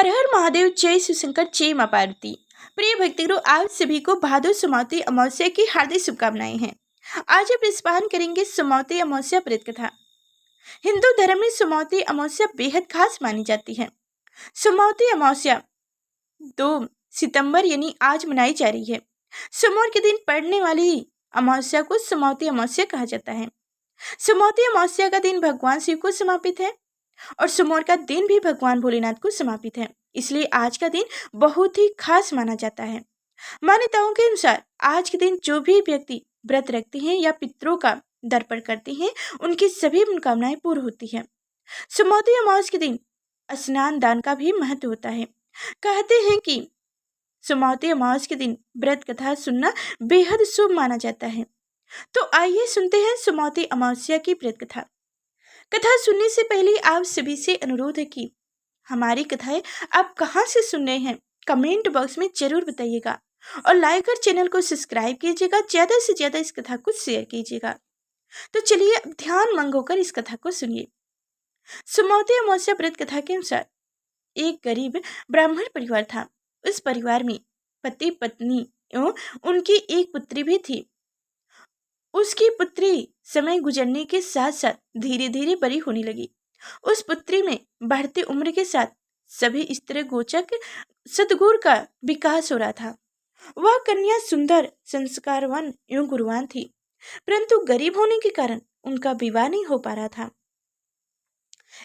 हर हर महादेव, जय शिव शंकर, जय मां पार्वती। प्रिय भक्तों, आप सभी को भादो समावती अमावस्या की हार्दिक शुभकामनाएं हैं। आज हम स्मरण करेंगे समावती अमावस्या व्रत कथा। हिंदू धर्म में समावती अमावस्या बेहद खास मानी जाती है। समावती अमावस्या 2 सितंबर यानी आज मनाई जा रही है। सोमवार के दिन पड़ने वाली अमावस्या को समावती अमावस्या कहा जाता है। समावती अमावस्या का दिन भगवान शिव को समर्पित है और सोमवार का दिन भी भगवान भोलेनाथ को समर्पित है, इसलिए आज का दिन बहुत ही खास माना जाता है। मान्यताओं के अनुसार आज के दिन जो भी व्यक्ति व्रत रखते हैं या पितरों का तर्पण करते हैं, उनकी सभी मनोकामनाएं पूर्ण होती है। समावती अमावस्या के दिन स्नान दान का भी महत्व होता है। कहते हैं कि समावती अमावस्या के दिन व्रत कथा सुनना बेहद शुभ माना जाता है। तो आइए सुनते हैं समावती अमावस्या की व्रत कथा। कथा सुनने से पहले आप सभी से अनुरोध है कि हमारी कथाएं आप कहां से सुन रहे हैं, कमेंट बॉक्स में जरूर बताइएगा और लाइक और चैनल को सब्सक्राइब कीजिएगा। ज्यादा से ज्यादा इस कथा को शेयर कीजिएगा। तो चलिए अब ध्यान मंग होकर इस कथा को सुनिए। समावती अमावस्या व्रत कथा के अनुसार एक गरीब ब्राह्मण परिवार था। उस परिवार में पति पत्नी एवं उनकी एक पुत्री भी थी। उसकी पुत्री समय गुजरने के साथ साथ धीरे धीरे बड़ी होने लगी। उस पुत्री में बढ़ती उम्र के साथ सभी स्त्री गोचक सद्गुण का विकास हो रहा था। वह कन्या सुंदर, संस्कारवान एवं गुणवान थी, परंतु गरीब होने के कारण उनका विवाह नहीं हो पा रहा था।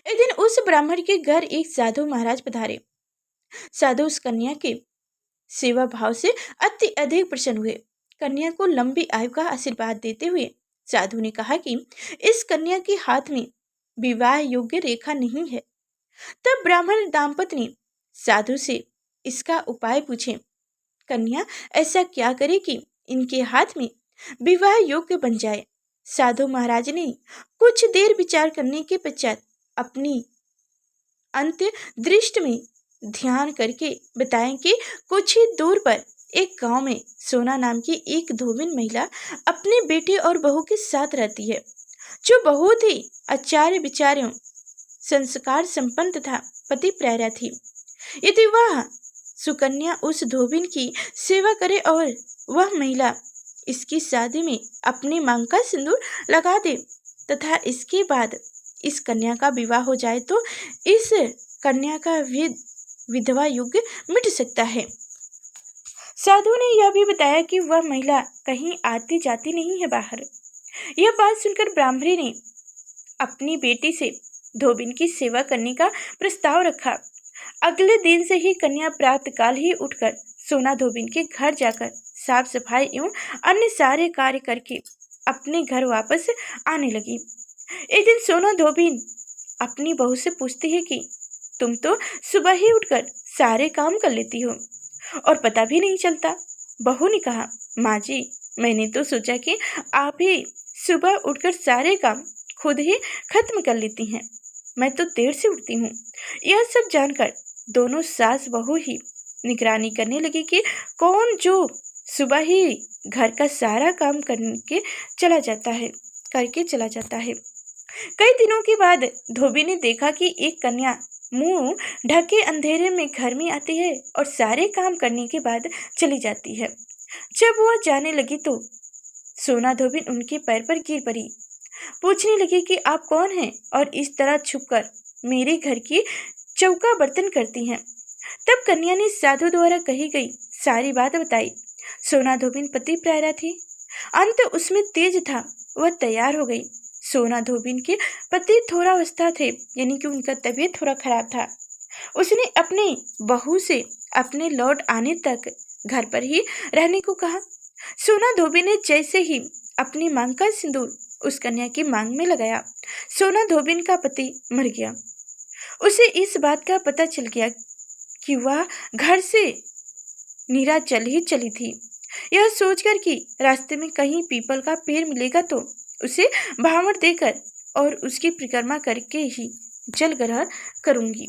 एक दिन उस ब्राह्मण के घर एक साधु महाराज पधारे। साधु उस कन्या के सेवा भाव से अति अधिक प्रसन्न हुए। कन्या को लंबी आयु का आशीर्वाद देते हुए साधु ने कहा कि इस कन्या के हाथ में विवाह योग्य रेखा नहीं है। तब ब्राह्मण दाम्पत्य ने साधु से इसका उपाय पूछे। कन्या ऐसा क्या करे कि इनके हाथ में विवाह योग्य बन जाए। साधु महाराज ने कुछ देर विचार करने के पश्चात अपनी अंत्य दृष्टि में ध्यान करके बताएं कि कुछ ही दूर पर एक गांव में सोना नाम की एक धोबिन महिला अपने बेटे और बहू के साथ रहती है, जो बहुत ही आचार्य विचार्यों संस्कार संपन्न तथा पति प्यारा थी। यदि वह सुकन्या उस धोबिन की सेवा करे और वह महिला इसकी शादी में अपनी मांग का सिंदूर लगा दे तथा इसके बाद इस कन्या का विवाह हो जाए, तो इस कन्या का विधवा युग मिट सकता है। साधु ने यह भी बताया कि वह महिला कहीं आती जाती नहीं है बाहर। यह बात सुनकर ब्राह्मणी ने अपनी बेटी से धोबिन की सेवा करने का प्रस्ताव रखा। अगले दिन से ही कन्या प्रातःकाल ही उठकर सोना धोबिन के घर जाकर साफ सफाई एवं अन्य सारे कार्य करके अपने घर वापस आने लगी। एक दिन सोना धोबिन अपनी बहू से पूछती है कि तुम तो सुबह ही उठकर सारे काम कर लेती हो और पता भी नहीं चलता। बहू ने कहा, माँ जी, मैंने तो सोचा कि आप ही सुबह उठकर सारे काम खुद ही खत्म कर लेती हैं। मैं तो देर से उठती हूँ। यह सब जानकर दोनों सास बहू ही निगरानी करने लगी कि कौन जो सुबह ही घर का सारा काम करके चला जाता है। कई दिनों के बाद धोबी ने देखा कि एक कन्या मुंह ढके अंधेरे में घर में आती है और सारे काम करने के बाद चली जाती है। जब वह जाने लगी तो सोना धोबिन उनके पैर पर गिर पड़ी। पूछने लगी कि आप कौन हैं और इस तरह छुपकर मेरे घर की चौका बर्तन करती हैं। तब कन्या ने साधु द्वारा कही गई सारी बात बताई। सोना धोबिन पति प्यारा थी, अंत उसमें तेज था। वह तैयार हो गई। सोना धोबिन के पति थोड़ा अवस्था थे, यानी कि उनका तबीयत थोड़ा खराब था। उसने अपनी बहू से अपने लौट आने तक घर पर ही रहने को कहा। सोना धोबिन ने जैसे ही अपनी मांग का सिंदूर उस कन्या की मांग में लगाया, सोना धोबिन का पति मर गया। उसे इस बात का पता चल गया कि वह घर से नीरा चली थी। यह सोचकर कि रास्ते में कहीं पीपल का पेड़ मिलेगा तो उसे भावड़ देकर और उसकी परिक्रमा करके ही जल ग्रहण करूंगी।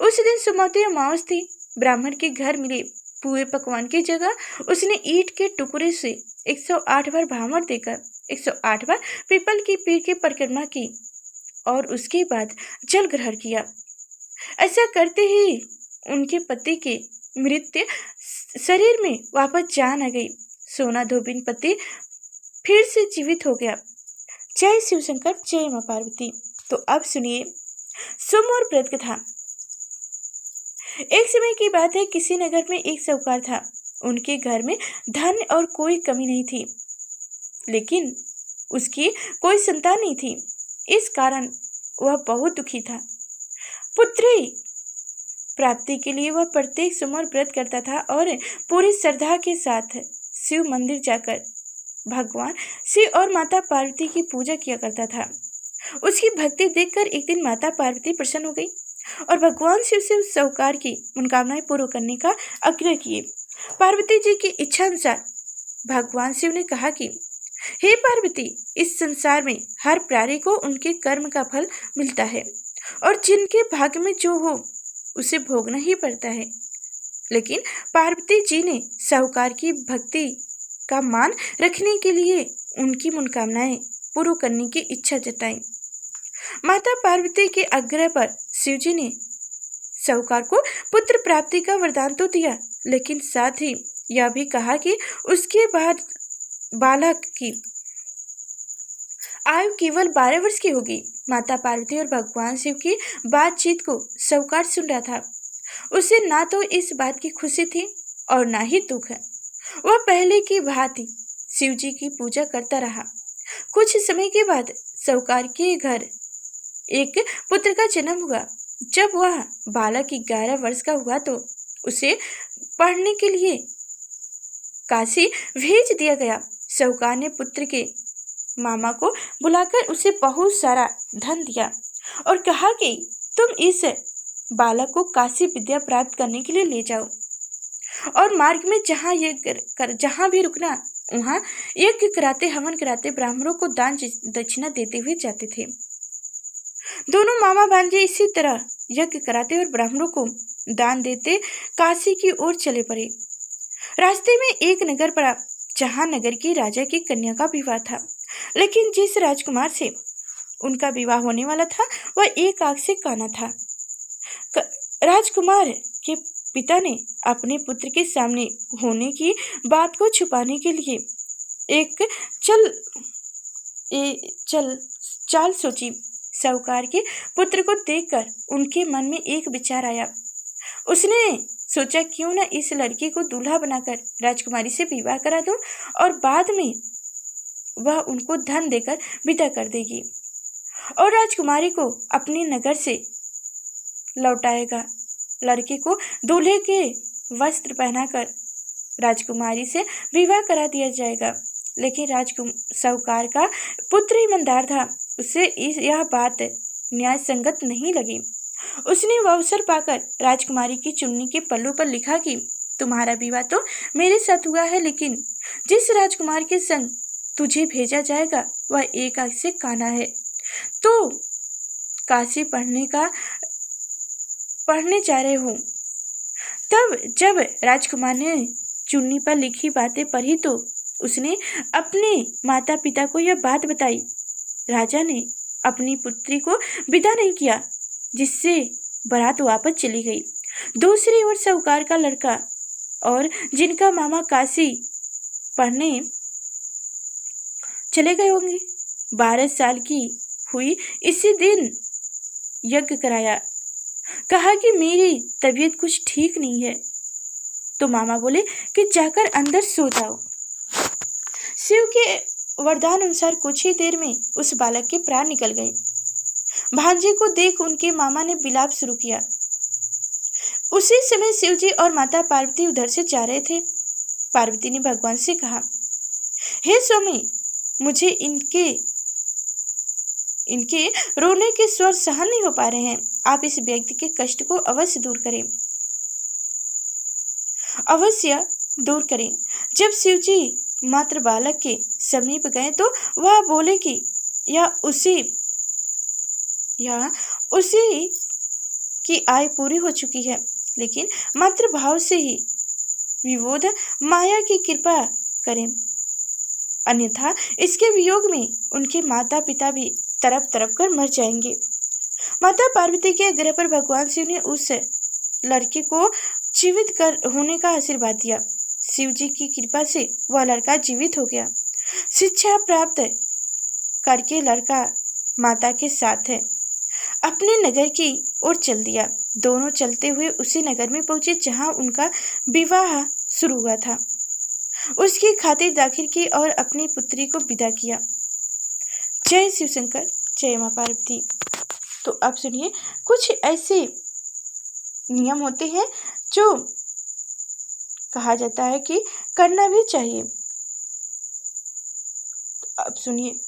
उस दिन समावती अमावस्या थी। ब्राह्मण के घर मिले पूरे पकवान की जगह उसने ईंट के टुकड़े से 108 बार भावड़ देकर 108 बार पीपल की पेड़ की परिक्रमा की और उसके बाद जल ग्रहण किया। ऐसा करते ही उनके पति के मृत शरीर में वापस जान आ गई। सोना धोबिन पति फिर से जीवित हो गया। जय शिव शंकर, जय मां पार्वती। तो अब सुनिए सोम और व्रत कथा। एक समय की बात है, किसी नगर में एक साहूकार था। उनके घर में धन और कोई कमी नहीं थी, लेकिन उसकी कोई संतान नहीं थी। इस कारण वह बहुत दुखी था। पुत्री प्राप्ति के लिए वह प्रत्येक सोमवार व्रत करता था और पूरी श्रद्धा के साथ शिव मंदिर जाकर भगवान शिव और माता पार्वती की पूजा किया करता था। उसकी भक्ति देखकर एक दिन माता पार्वती प्रसन्न हो गई और भगवान शिव से उस साहूकार की मनोकामनाएं पूर्ण करने का आग्रह किए। पार्वती जी की इच्छा अनुसार भगवान शिव ने कहा कि हे पार्वती, इस संसार में हर प्राणी को उनके कर्म का फल मिलता है और जिनके भाग्य में जो हो उसे भोगना ही पड़ता है। लेकिन पार्वती जी ने साहूकार की भक्ति का मान रखने के लिए उनकी मनोकामनाएं पूर्ण करने की इच्छा जताई। माता पार्वती के आग्रह पर शिवजी ने साहूकार को पुत्र प्राप्ति का वरदान तो दिया, लेकिन साथ ही यह भी कहा कि उसके बाद बालक की आयु केवल 12 वर्ष की होगी। माता पार्वती और भगवान शिव की बातचीत को साहूकार सुन रहा था। उसे ना तो इस बात की खुशी थी और ना ही दुख है। वह पहले की भांति शिव जी की पूजा करता रहा। कुछ समय के बाद साहूकार के घर एक पुत्र का जन्म हुआ। जब वह बालक 11 वर्ष का हुआ तो उसे पढ़ने के लिए काशी भेज दिया गया। साहूकार ने पुत्र के मामा को बुलाकर उसे बहुत सारा धन दिया और कहा कि तुम इस बालक को काशी विद्या प्राप्त करने के लिए ले जाओ और मार्ग में जहाँ भी रुकना वहाँ यज्ञ कराते, हवन कराते, ब्राह्मणों को दान दक्षिणा देते हुए जाते थे। दोनों मामा भांजे इसी तरह यज्ञ कराते और ब्राह्मणों को दान देते काशी की ओर चले पड़े। रास्ते में एक नगर पड़ा जहाँ नगर के राजा की कन्या का विवाह था, लेकिन जिस राजकुमार से उनका विवाह होने वाला था वह एक आंख से काना था। राजकुमार के पिता ने अपने पुत्र के सामने होने की बात को छुपाने के लिए एक चाल सोची। साहूकार के पुत्र को देखकर उनके मन में एक विचार आया। उसने सोचा क्यों न इस लड़की को दूल्हा बनाकर राजकुमारी से विवाह करा दूं और बाद में वह उनको धन देकर विदा कर देगी और राजकुमारी को अपने नगर से लौटाएगा। लड़की को दूल्हे के वस्त्र पहनाकर राजकुमारी से विवाह करा दिया जाएगा। लेकिन साहूकार का पुत्र ईमानदार था। उसे यह बात न्याय संगत नहीं लगी। उसने वह अवसर पाकर राजकुमारी की चुन्नी के पल्लू पर लिखा कि तुम्हारा विवाह तो मेरे साथ हुआ है, लेकिन जिस राजकुमार के संग तुझे भेजा जाएगा वह एक आंख से काना है। तो काशी पढ़ने जा रहे हो। तब जब राजकुमार ने चुन्नी पर लिखी बातें पढ़ी तो उसने अपने माता पिता को यह बात बताई। राजा ने अपनी पुत्री को विदा नहीं किया, जिससे बारात वापस चली गई। दूसरी ओर साहूकार का लड़का और जिनका मामा काशी पढ़ने चले गए होंगे 12 साल की हुई इसी दिन यज्ञ कराया। कहा कि मेरी तबीयत कुछ ठीक नहीं है। तो मामा बोले कि जाकर अंदर सो जाओ। शिव के वरदान अनुसार कुछ ही देर में उस बालक के प्राण निकल गए। भांजे को देख उनके मामा ने विलाप शुरू किया। उसी समय शिवजी और माता पार्वती उधर से जा रहे थे। पार्वती ने भगवान से कहा, हे स्वामी, मुझे इनके रोने के स्वर सहन नहीं हो पा रहे हैं। आप इस व्यक्ति के कष्ट को अवश्य दूर करें। जब शिवजी मात्र बालक के समीप गए तो वह बोले कि यह उसी की आयु पूरी हो चुकी है, लेकिन मात्र भाव से ही विबोध माया की कृपा करें, अन्यथा इसके वियोग में उनके माता पिता भी तड़प कर मर जाएंगे। माता पार्वती के आग्रह पर भगवान शिव ने उस लड़के को जीवित कर होने का आशीर्वाद दिया। शिव जी की कृपा से वह लड़का जीवित हो गया। शिक्षा प्राप्त करके लड़का माता के साथ है अपने नगर की ओर चल दिया। दोनों चलते हुए उसी नगर में पहुंचे जहां उनका विवाह शुरू हुआ था। उसकी खातिर दाखिल की और अपनी पुत्री को विदा किया। जय शिव शंकर, जय मां पार्वती। तो अब सुनिए, कुछ ऐसे नियम होते हैं जो कहा जाता है कि करना भी चाहिए। अब सुनिए,